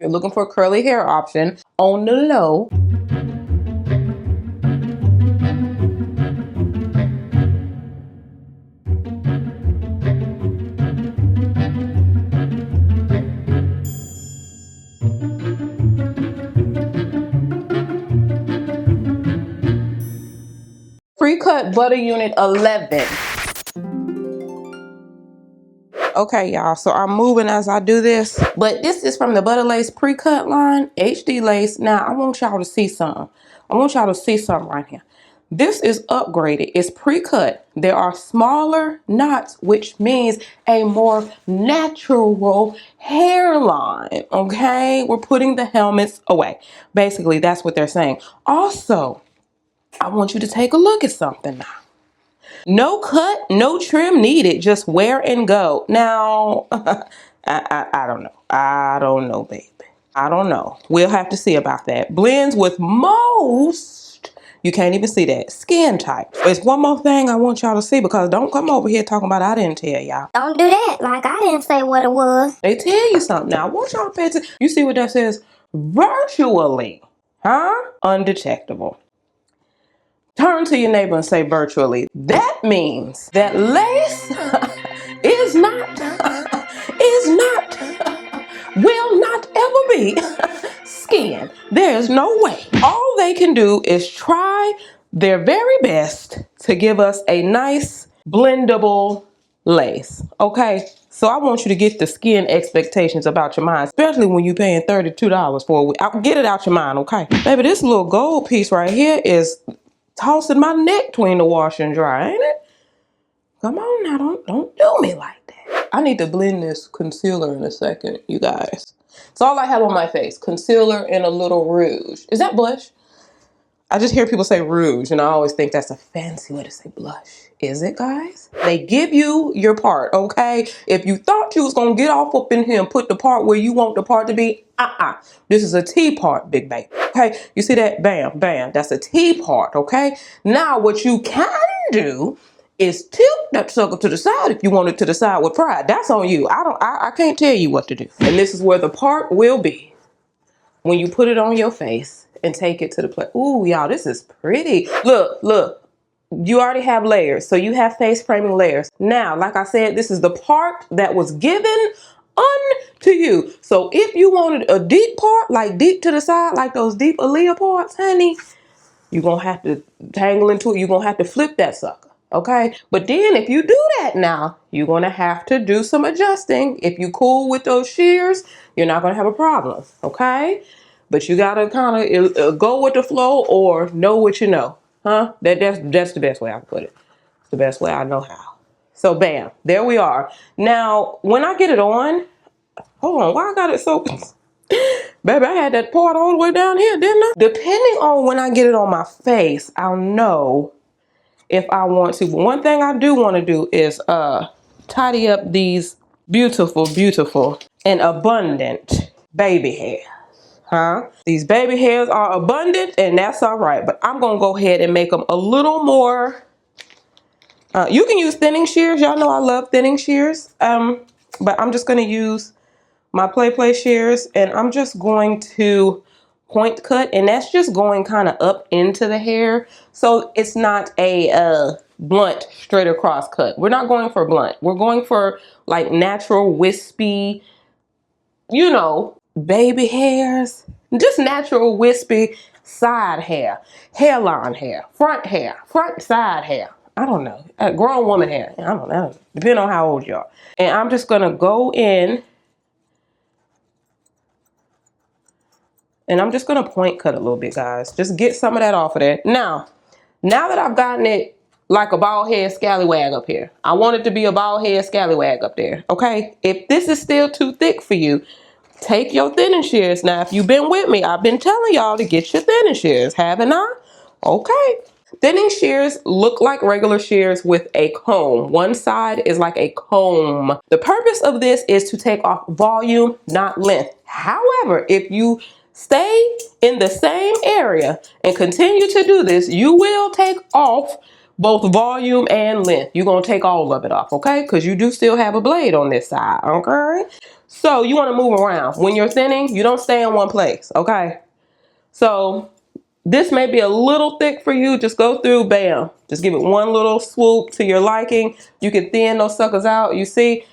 You're looking for a curly hair option on the low. Pre-cut butter unit 11. Okay, y'all, so I'm moving as I do this, but this is from the Butter Lace pre-cut line, HD lace. Now, I want y'all to see something. I want y'all to see something right here. This is upgraded. It's pre-cut. There are smaller knots, which means a more natural hairline, okay? We're putting the helmets away. Basically, that's what they're saying. Also, I want you to take a look at something now. No cut, no trim needed, just wear and go. Now, I don't know. I don't know, baby. I don't know. We'll have to see about that. Blends with most, you can't even see that, skin type. There's one more thing I want y'all to see, because don't come over here talking about I didn't tell y'all. Don't do that. Like, I didn't say what it was. They tell you something. Now, I want y'all to pay attention. You see what that says? Virtually, huh? Undetectable. Turn to your neighbor and say virtually. That means that lace will not ever be skin. There's no way. All they can do is try their very best to give us a nice blendable lace. Okay? So I want you to get the skin expectations about your mind, especially when you're paying $32 for a week. Get it out your mind, okay? Baby, this little gold piece right here is tossing my neck between the washer and dry, ain't it? Come on now, don't do me like that. I need to blend this concealer in a second, you guys. It's all I have on my face. Concealer and a little rouge. Is that blush? I just hear people say rouge, and I always think that's a fancy way to say blush. Is it, guys? They give you your part, okay? If you thought you was gonna get off up in here and put the part where you want the part to be, this is a T part, big baby, okay? You see that? Bam, bam, that's a T part, okay? Now, what you can do is tilt that sucker to the side if you want it to the side with pride. That's on you. I can't tell you what to do. And this is where the part will be when you put it on your face and take it to the plate. Ooh, y'all, this is pretty. Look. You already have layers, so you have face framing layers. Now, like I said, this is the part that was given unto you. So if you wanted a deep part, like deep to the side, like those deep Aaliyah parts, honey, you're gonna have to tangle into it. You're gonna have to flip that sucker, okay? But then if you do that now, you're gonna have to do some adjusting. If you cool with those shears, you're not gonna have a problem, okay? But you gotta kind of go with the flow or know what you know, huh? That's the best way I can put it. It's the best way I know how. So bam, there we are. Now, when I get it on, hold on, why I got it so... Baby, I had that part all the way down here, didn't I? Depending on when I get it on my face, I'll know if I want to. But one thing I do want to do is tidy up these beautiful, beautiful, and abundant baby hairs. Huh? These baby hairs are abundant, and that's all right. But I'm going to go ahead and make them a little more... you can use thinning shears. Y'all know I love thinning shears. But I'm just going to use my play shears, and I'm just going to point cut, and that's just going kind of up into the hair, so it's not a blunt straight across cut. We're not going for blunt. We're going for like natural wispy, you know, baby hairs, just natural wispy side hair, hairline hair, front side hair. I don't know, grown woman hair. I don't know, depending on how old you are. And I'm just gonna go in, and I'm just gonna point cut a little bit, guys. Just get some of that off of there. Now that I've gotten it like a bald head scallywag up here, I want it to be a bald head scallywag up there, okay? If this is still too thick for you, take your thinning shears. Now, if you've been with me, I've been telling y'all to get your thinning shears, haven't I? Okay. Thinning shears look like regular shears with a comb. One side is like a comb. The purpose of this is to take off volume, not length. However, if you stay in the same area and continue to do this, you will take off both volume and length. You're going to take all of it off, okay? Because you do still have a blade on this side, okay? So you want to move around. When you're thinning, you don't stay in one place, okay? So this may be a little thick for you. Just go through, bam. Just give it one little swoop to your liking. You can thin those suckers out. You see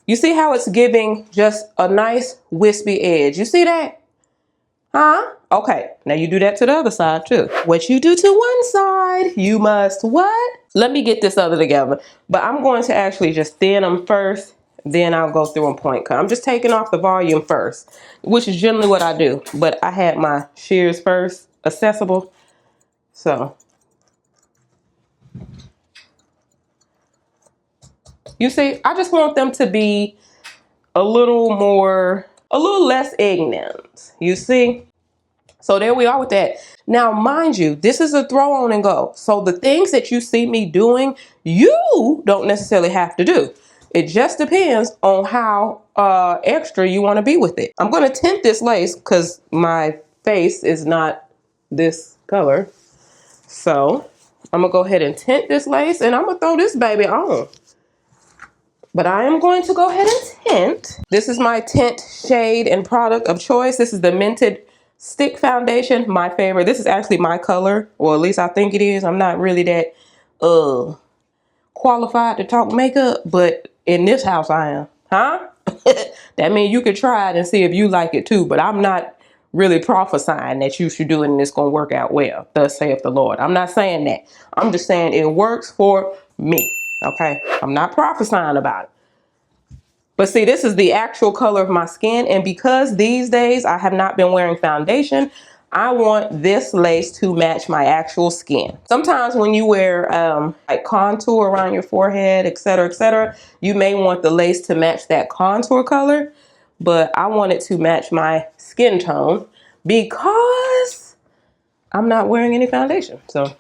how it's giving just a nice wispy edge. You see that? Huh? Okay, now you do that to the other side too. What you do to one side, you must what? Let me get this other together. But I'm going to actually just thin them first, then I'll go through and point cut. I'm just taking off the volume first, which is generally what I do. But I had my shears first accessible. So, you see, I just want them to be a little less ignorant. You see? So there we are with that. Now, mind you, this is a throw on and go. So the things that you see me doing, you don't necessarily have to do. It just depends on how extra you want to be with it. I'm going to tint this lace because my face is not this color. So I'm going to go ahead and tint this lace and I'm going to throw this baby on. But I am going to go ahead and tint. This is my tint shade and product of choice. This is the Minted Stick Foundation, my favorite. This is actually my color, or at least I think it is. I'm not really that qualified to talk makeup, but in this house I am. Huh? That means you could try it and see if you like it too, but I'm not really prophesying that you should do it and it's going to work out well. Thus saith the Lord. I'm not saying that. I'm just saying it works for me. Okay? I'm not prophesying about it. But see, this is the actual color of my skin. And because these days I have not been wearing foundation, I want this lace to match my actual skin. Sometimes when you wear like contour around your forehead, etc., you may want the lace to match that contour color. But I want it to match my skin tone because I'm not wearing any foundation. So,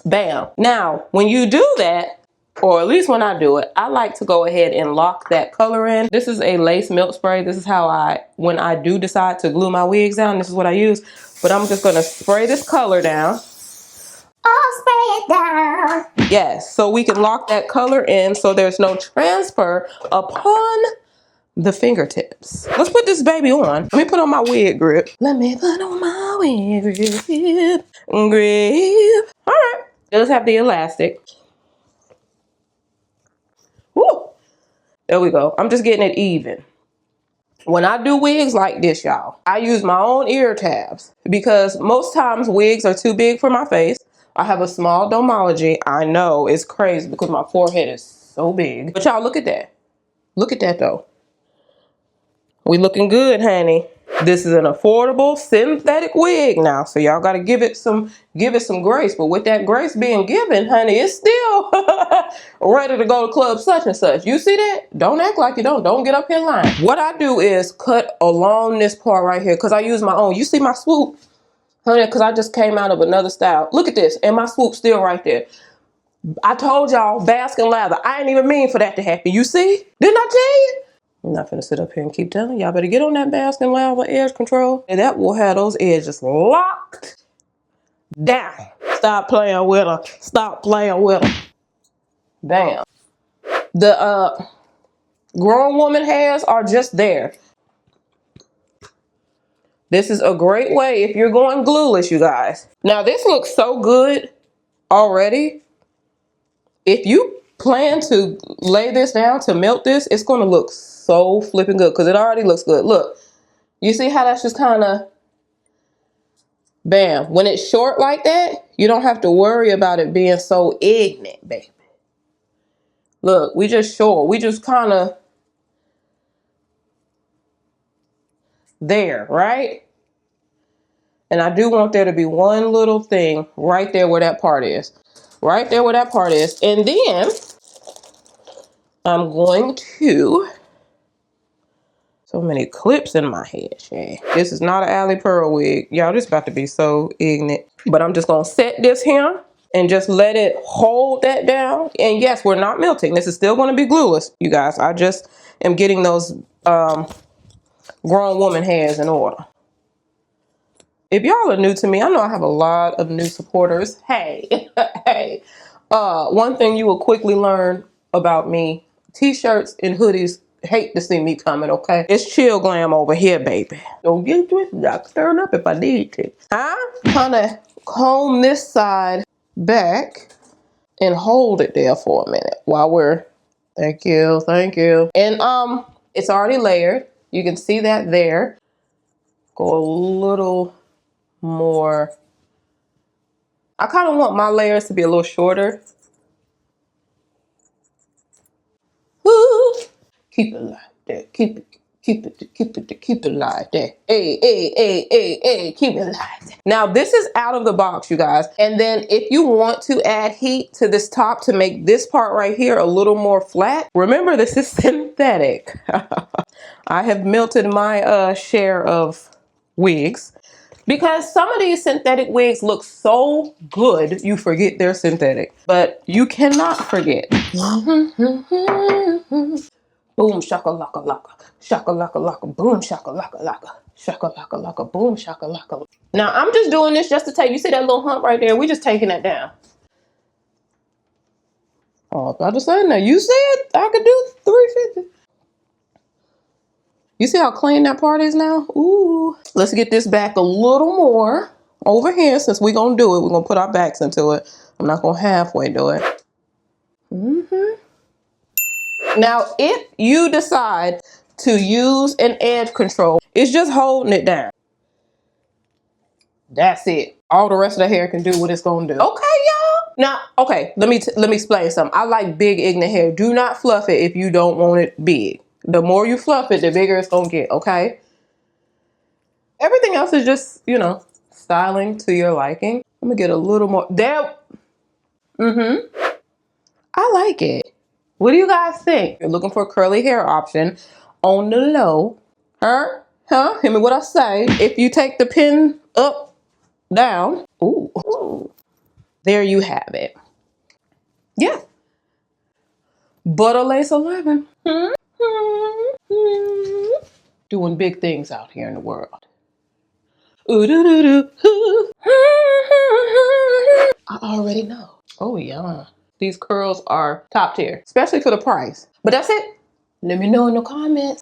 bam. Now, when you do that, or at least when I do it, I like to go ahead and lock that color in. This is a lace milk spray. This is how when I do decide to glue my wigs down, this is what I use. But I'm just gonna spray this color down. Oh, spray it down. Yes, so we can lock that color in so there's no transfer upon the fingertips. Let's put this baby on. Let me put on my wig grip. Let me put on my wig grip. All right, let's have the elastic. Woo! There we go. I'm just getting it even. When I do wigs like this, y'all, I use my own ear tabs because most times wigs are too big for my face. I have a small domology. I know it's crazy because my forehead is so big. But y'all, look at that. Look at that though. We looking good, honey. This is an affordable synthetic wig now, so y'all gotta give it some grace. But with that grace being given, honey, it's still ready to go to club such and such. You see that? Don't act like you don't. Don't get up in line. What I do is cut along this part right here because I use my own. You see my swoop, honey? Because I just came out of another style. Look at this, and my swoop still right there. I told y'all, bask and lather. I ain't even mean for that to happen. You see? Didn't I tell you? I'm not gonna sit up here and keep telling y'all better get on that bask and lather edge control. And that will have those edges locked down. Stop playing with her. Stop playing with her. Bam. The grown woman hairs are just there. This is a great way if you're going glueless, you guys. Now this looks so good already. If you plan to lay this down to melt this, it's gonna look so flipping good because it already looks good. Look, you see how that's just kind of bam. When it's short like that, you don't have to worry about it being so ignorant, baby. Look, we just short. We just kind of there, right? And I do want there to be one little thing right there where that part is. Right there where that part is. And then I'm going to... So many clips in my head, Shay. This is not an Alley Pearl wig. Y'all, this about to be so ignorant. But I'm just going to set this here and just let it hold that down. And yes, we're not melting. This is still going to be glueless, you guys. I just am getting those grown woman hairs in order. If y'all are new to me, I know I have a lot of new supporters. Hey, hey. One thing you will quickly learn about me, t-shirts and hoodies hate to see me coming, okay? It's chill glam over here, baby. Don't get twisted. I can stir it up if I need to. Kind of comb this side back and hold it there for a minute while we're, thank you. And it's already layered. You can see that there. Go a little more. I kind of want my layers to be a little shorter. Woo! Keep it like that. Keep it like that. Hey, keep it like that. Now this is out of the box, you guys. And then if you want to add heat to this top to make this part right here a little more flat, remember this is synthetic. I have melted my share of wigs. Because some of these synthetic wigs look so good, you forget they're synthetic. But you cannot forget. Boom, shakalaka laka. Shakalaka laka. Boom, shakalaka laka. Shakalaka laka. Boom, shakalaka. Now, I'm just doing this just to take, you see that little hump right there? We're just taking that down. Oh, I was about to say, now you said I could do 350. You see how clean that part is now? Ooh. Let's get this back a little more over here since we're going to do it. We're going to put our backs into it. I'm not going to halfway do it. Now, if you decide to use an edge control, it's just holding it down. That's it. All the rest of the hair can do what it's going to do. Okay, y'all. Now, okay, let me explain something. I like big ignorant hair. Do not fluff it if you don't want it big. The more you fluff it, the bigger it's going to get, okay? Everything else is just, you know, styling to your liking. I'm gonna get a little more there. I like it. What do you guys think? You're looking for a curly hair option on the low. Hear me what I say. If you take the pin up, down. Ooh. There you have it. Yeah. Butter lace 11. Doing big things out here in the world. I already know. Oh yeah. These curls are top tier, especially for the price. But that's it. Let me know in the comments.